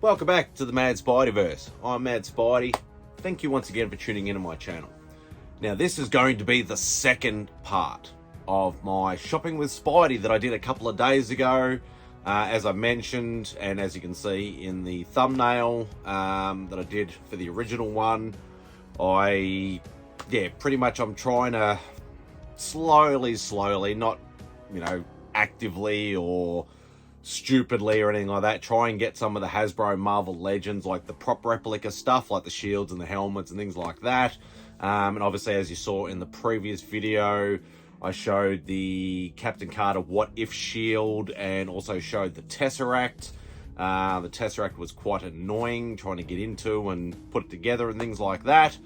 Welcome back to the MadSpideyverse. I'm MadSpidey. Thank you once again for tuning into my channel. Now this is going to be the second part of my shopping with Spidey that I did a couple of days ago. As I mentioned, and as you can see in the thumbnail that I did for the original one, pretty much I'm trying to slowly, not, actively or stupidly or anything like that, try and get some of the Hasbro Marvel Legends, like the prop replica stuff, like the shields and the helmets and things like that. And obviously, as you saw in the previous video, I showed the Captain Carter What If shield and also showed the Tesseract. The Tesseract was quite annoying trying to get into and put it together and things like that.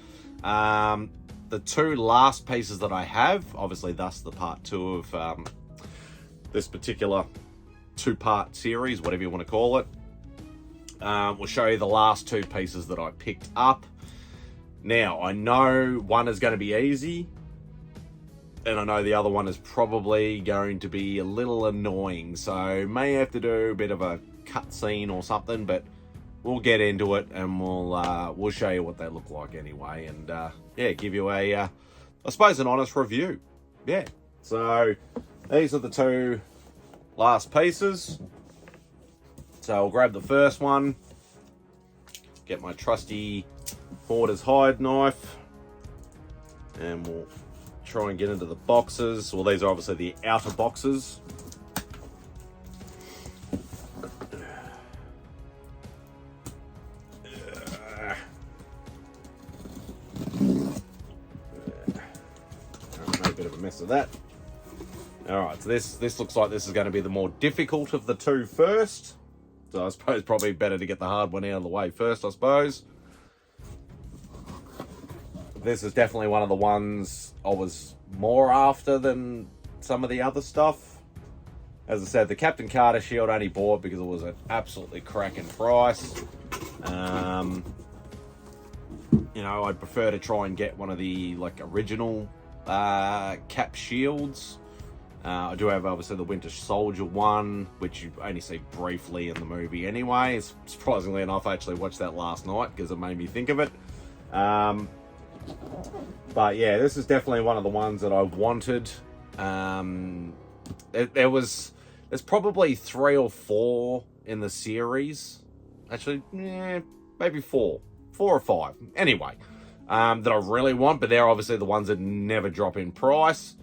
The two last pieces that I have, obviously thus the part two of this particular two-part series, whatever you want to call it, we'll show you the last two pieces that I picked up. Now, I know one is going to be easy, and I know the other one is probably going to be a little annoying, so may have to do a bit of a cutscene or something, but we'll get into it and we'll show you what they look like anyway, and give you I suppose an honest review. Yeah, so these are the two last pieces. So I'll grab the first one, get my trusty Hoarder's Hide knife, and we'll try and get into the boxes. Well, these are obviously the outer boxes. Made a bit of a mess of that. Alright, so this looks like this is going to be the more difficult of the two first. So I suppose probably better to get the hard one out of the way first, I suppose. This is definitely one of the ones I was more after than some of the other stuff. As I said, the Captain Carter shield I only bought because it was an absolutely cracking price. I'd prefer to try and get one of the original cap shields. I do have obviously the Winter Soldier one, which you only see briefly in the movie anyway. Surprisingly enough, I actually watched that last night because it made me think of it. But yeah, this is definitely one of the ones that I wanted. There's probably 3 or 4 in the series. Actually, maybe 4 or 5. Anyway, that I really want, but they're obviously the ones that never drop in price.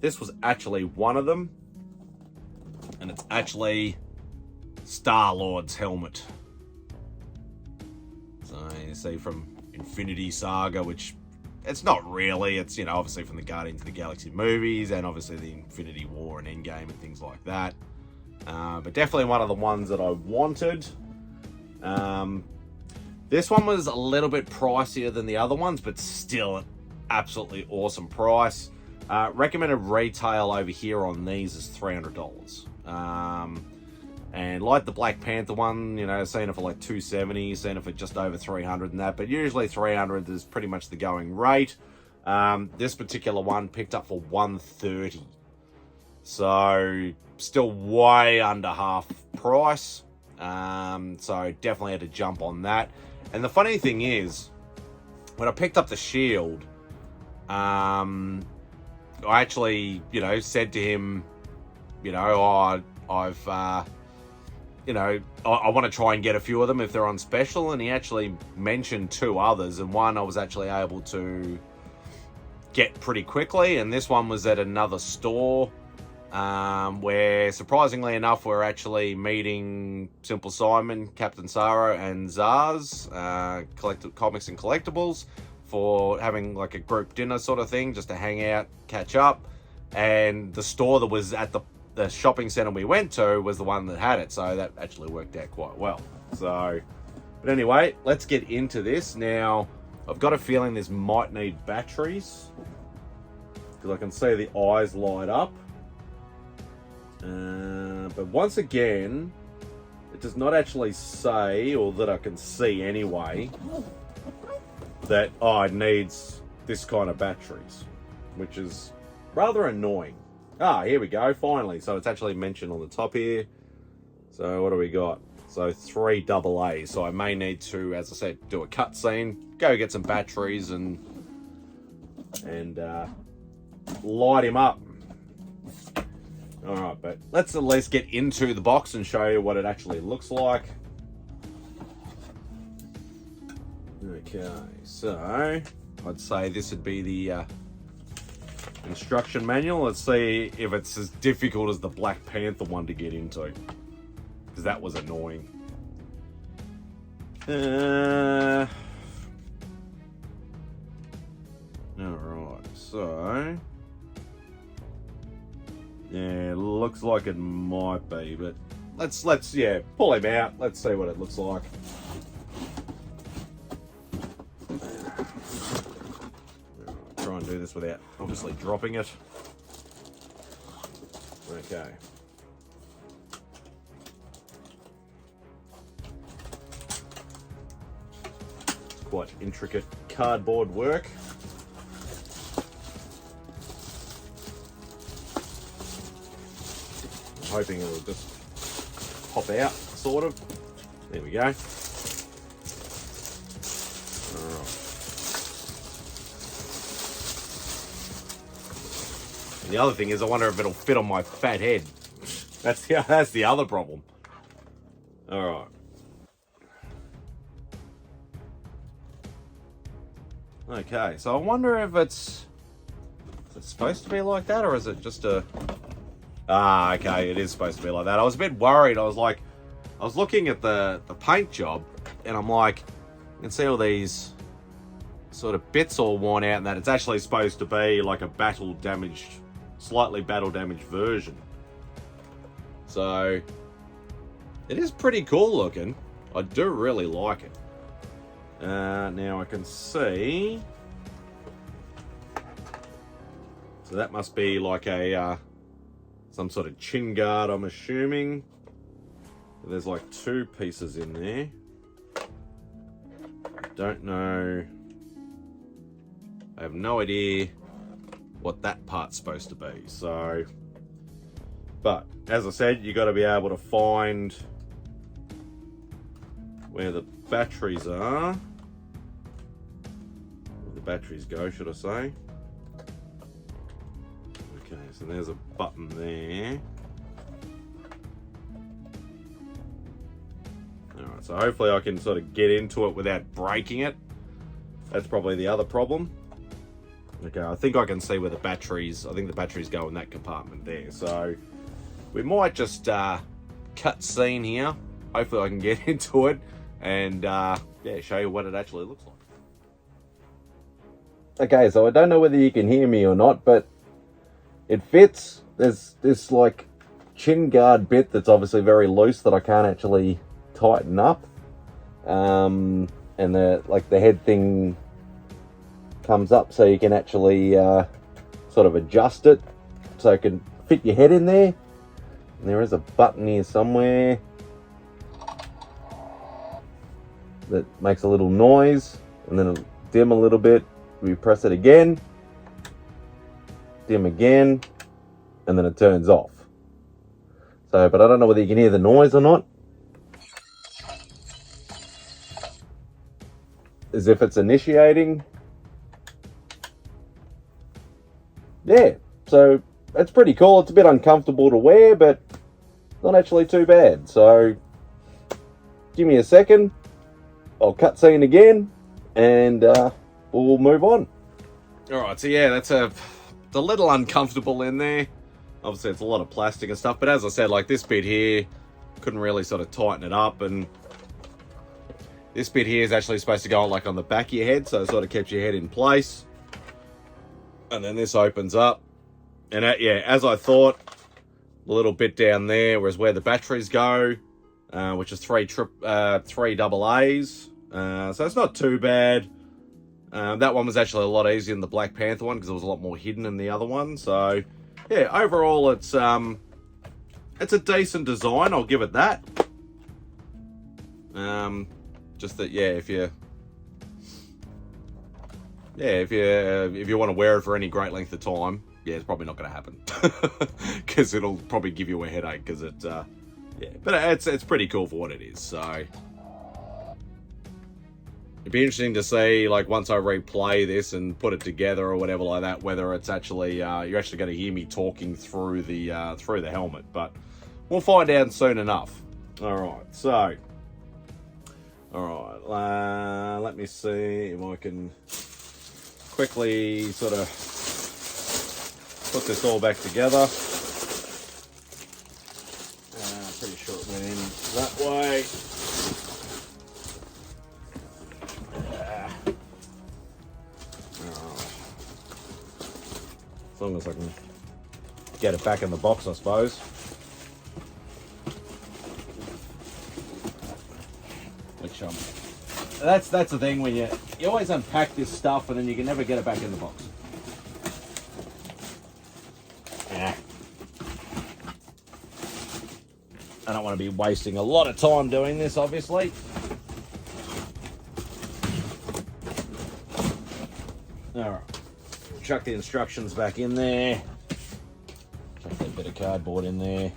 This was actually one of them, and it's actually Star-Lord's helmet. So you see from Infinity Saga, which it's not really, it's, obviously from the Guardians of the Galaxy movies, and obviously the Infinity War and Endgame and things like that. But definitely one of the ones that I wanted. This one was a little bit pricier than the other ones, but still an absolutely awesome price. Recommended retail over here on these is $300. And like the Black Panther one, seeing it for like $270, seeing it for just over $300 and that, but usually $300 is pretty much the going rate. This particular one picked up for $130. So still way under half price. So definitely had to jump on that. And the funny thing is, when I picked up the shield, I actually, said to him, I want to try and get a few of them if they're on special, and he actually mentioned 2 others, and one I was actually able to get pretty quickly, and this one was at another store, where surprisingly enough we're actually meeting Simple Simon, Captain Sarah, and Zaz, Comics and Collectibles, for having like a group dinner sort of thing, just to hang out, catch up. And the store that was at the shopping center we went to was the one that had it, so that actually worked out quite well. So, but anyway, let's get into this. Now, I've got a feeling this might need batteries, because I can see the eyes light up. But once again, it does not actually say, or that I can see anyway, that it needs this kind of batteries, which is rather annoying. Here we go, finally. So it's actually mentioned on the top here. So what do we got? So 3 AA. So I may need to, as I said, do a cutscene, go get some batteries and light him up. Alright, but let's at least get into the box and show you what it actually looks like. Okay, so I'd say this would be the instruction manual. Let's see if it's as difficult as the Black Panther one to get into, because that was annoying. Alright, so yeah, looks like it might be, but let's pull him out. Let's see what it looks like. Try and do this without obviously dropping it. Okay. It's quite intricate cardboard work. Hoping it'll just pop out, sort of. There we go. Alright. And the other thing is, I wonder if it'll fit on my fat head. That's the other problem. Alright. Okay, so I wonder if is it supposed to be like that, or is it just a... Ah, okay, it is supposed to be like that. I was a bit worried. I was looking at the paint job, and I'm like, you can see all these sort of bits all worn out, and that it's actually supposed to be like a slightly battle damaged version. So, it is pretty cool looking. I do really like it. Now I can see. So that must be like a... some sort of chin guard, I'm assuming. There's like 2 pieces in there. Don't know. I have no idea what that part's supposed to be. So, but as I said, you got to be able to find where the batteries are. Where the batteries go, should I say. Okay, so there's a button there. Alright, so hopefully I can sort of get into it without breaking it. That's probably the other problem. Okay, I think I can see where the batteries... I think the batteries go in that compartment there. So, we might just cut scene here. Hopefully I can get into it and yeah, show you what it actually looks like. Okay, so I don't know whether you can hear me or not, but it fits. There's this like chin guard bit that's obviously very loose that I can't actually tighten up. And the head thing comes up so you can actually sort of adjust it so it can fit your head in there. And there is a button here somewhere that makes a little noise, and then it'll dim a little bit. We press it again, dim again, and then it turns off. So, but I don't know whether you can hear the noise or not. As if it's initiating. Yeah, so it's pretty cool. It's a bit uncomfortable to wear, but not actually too bad. So, give me a second. I'll cut scene again, and we'll move on. Alright, so yeah, it's a little uncomfortable in there. Obviously, it's a lot of plastic and stuff, but as I said, like this bit here, couldn't really sort of tighten it up, and this bit here is actually supposed to go like on the back of your head, so it sort of keeps your head in place. And then this opens up, and yeah, as I thought, the little bit down there was where the batteries go, which is three AA's. So it's not too bad. That one was actually a lot easier than the Black Panther one because it was a lot more hidden than the other one. So yeah, overall it's a decent design. I'll give it that. Just that, yeah, if you want to wear it for any great length of time, yeah, it's probably not going to happen because it'll probably give you a headache because it Yeah, but it's pretty cool for what it is. So it'd be interesting to see, like, once I replay this and put it together or whatever like that, whether it's actually you're actually going to hear me talking through the helmet. But we'll find out soon enough. All right, so let me see if I can quickly sort of put this all back together. Pretty sure it went in that way. As long as I can get it back in the box, I suppose. Which that's the thing when you always unpack this stuff and then you can never get it back in the box. Yeah. I don't want to be wasting a lot of time doing this, obviously. Alright. Chuck the instructions back in there. Chuck that bit of cardboard in there.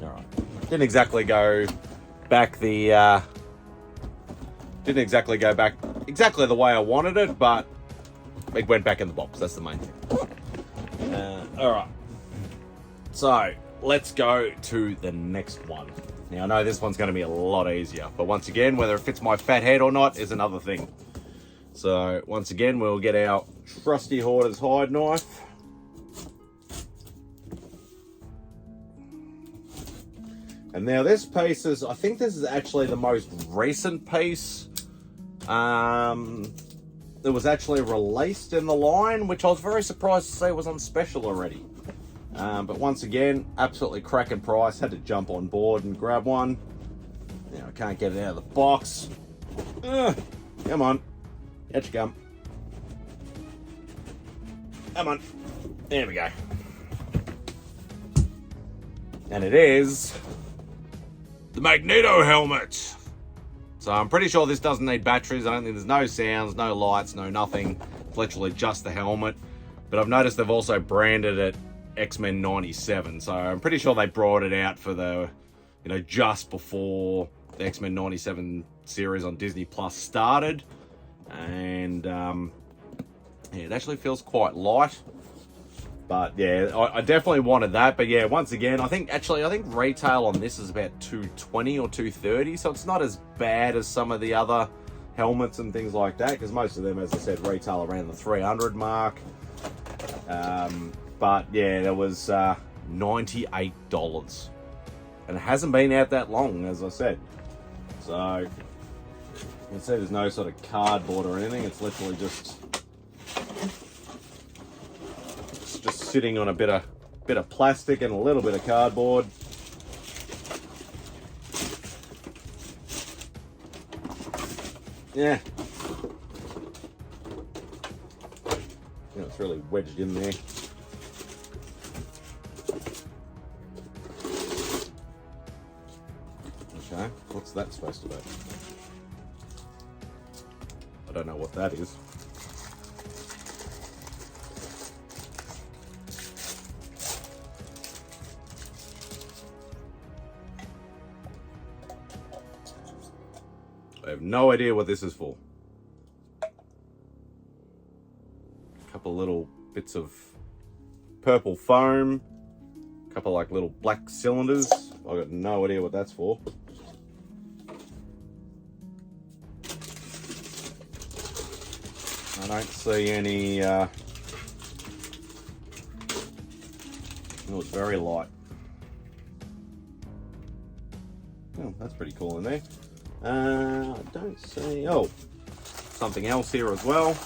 Alright. Didn't exactly go back exactly the way I wanted it, but it went back in the box. That's the main thing. Alright, so let's go to the next one. Now I know this one's going to be a lot easier, but once again, whether it fits my fat head or not is another thing. So once again, we'll get our trusty Hoarder's hide knife. And now this piece is, I think this is actually the most recent piece. It was actually released in the line, which I was very surprised to see was on special already. But once again, absolutely cracking price. Had to jump on board and grab one. Now I can't get it out of the box. Come on. Out you come. Come on. There we go. And it is the Magneto helmet. So I'm pretty sure this doesn't need batteries. I don't think there's no sounds, no lights, no nothing. It's literally just the helmet. But I've noticed they've also branded it X-Men 97. So I'm pretty sure they brought it out for the, just before the X-Men 97 series on Disney Plus started. And yeah, it actually feels quite light. But yeah, I definitely wanted that. But yeah, once again, I think retail on this is about $220 or $230. So it's not as bad as some of the other helmets and things like that. Because most of them, as I said, retail around the $300 mark. But yeah, there was $98. And it hasn't been out that long, as I said. So you can see there's no sort of cardboard or anything. It's literally just sitting on a bit of plastic and a little bit of cardboard. Yeah. It's really wedged in there. Okay, what's that supposed to be? I don't know what that is. I have no idea what this is for. A couple little bits of purple foam. A couple like little black cylinders. I've got no idea what that's for. I don't see any... Oh, it's very light. Oh, that's pretty cool in there. I don't see... Oh, something else here as well.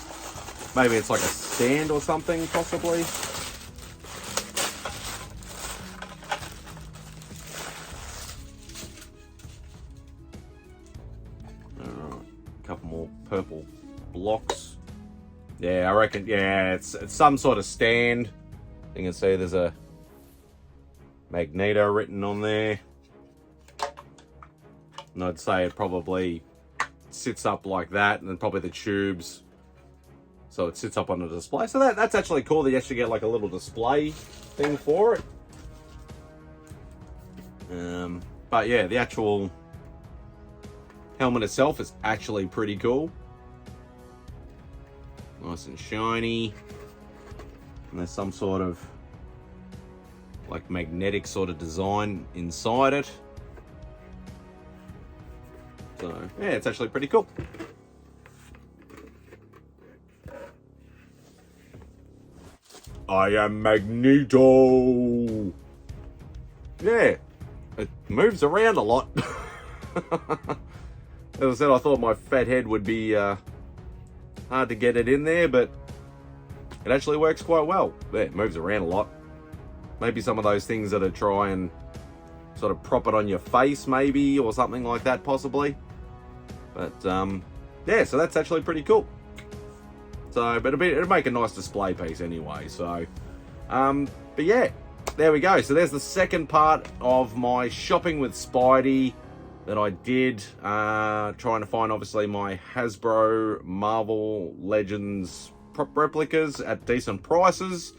Maybe it's like a stand or something, possibly. Alright, a couple more purple blocks. Yeah, I reckon, yeah, it's some sort of stand. You can see there's a Magneto written on there. And I'd say it probably sits up like that, and then probably the tubes So it sits up on a display. So that's actually cool. They actually get like a little display thing for it. But yeah, the actual helmet itself is actually pretty cool. Nice and shiny. And there's some sort of like magnetic sort of design inside it. So yeah, it's actually pretty cool. I am Magneto. Yeah, it moves around a lot. As I said, I thought my fat head would be hard to get it in there, but it actually works quite well. Yeah, it moves around a lot. Maybe some of those things that are try and sort of prop it on your face, maybe, or something like that, possibly. But yeah, so that's actually pretty cool. So, but it'll make a nice display piece anyway. So, but yeah, there we go. So there's the second part of my shopping with Spidey that I did, trying to find obviously my Hasbro Marvel Legends prop replicas at decent prices.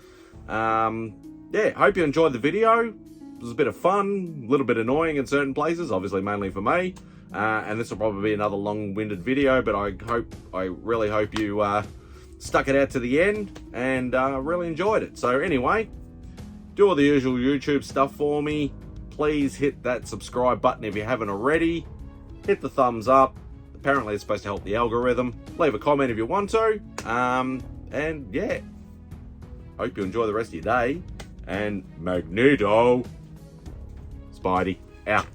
Yeah, hope you enjoyed the video. It was a bit of fun, a little bit annoying in certain places, obviously mainly for me. And this will probably be another long-winded video, but I really hope you stuck it out to the end and really enjoyed it. So anyway, do all the usual YouTube stuff for me. Please hit that subscribe button if you haven't already. Hit the thumbs up. Apparently it's supposed to help the algorithm. Leave a comment if you want to. And yeah, hope you enjoy the rest of your day. And Magneto, Spidey, out.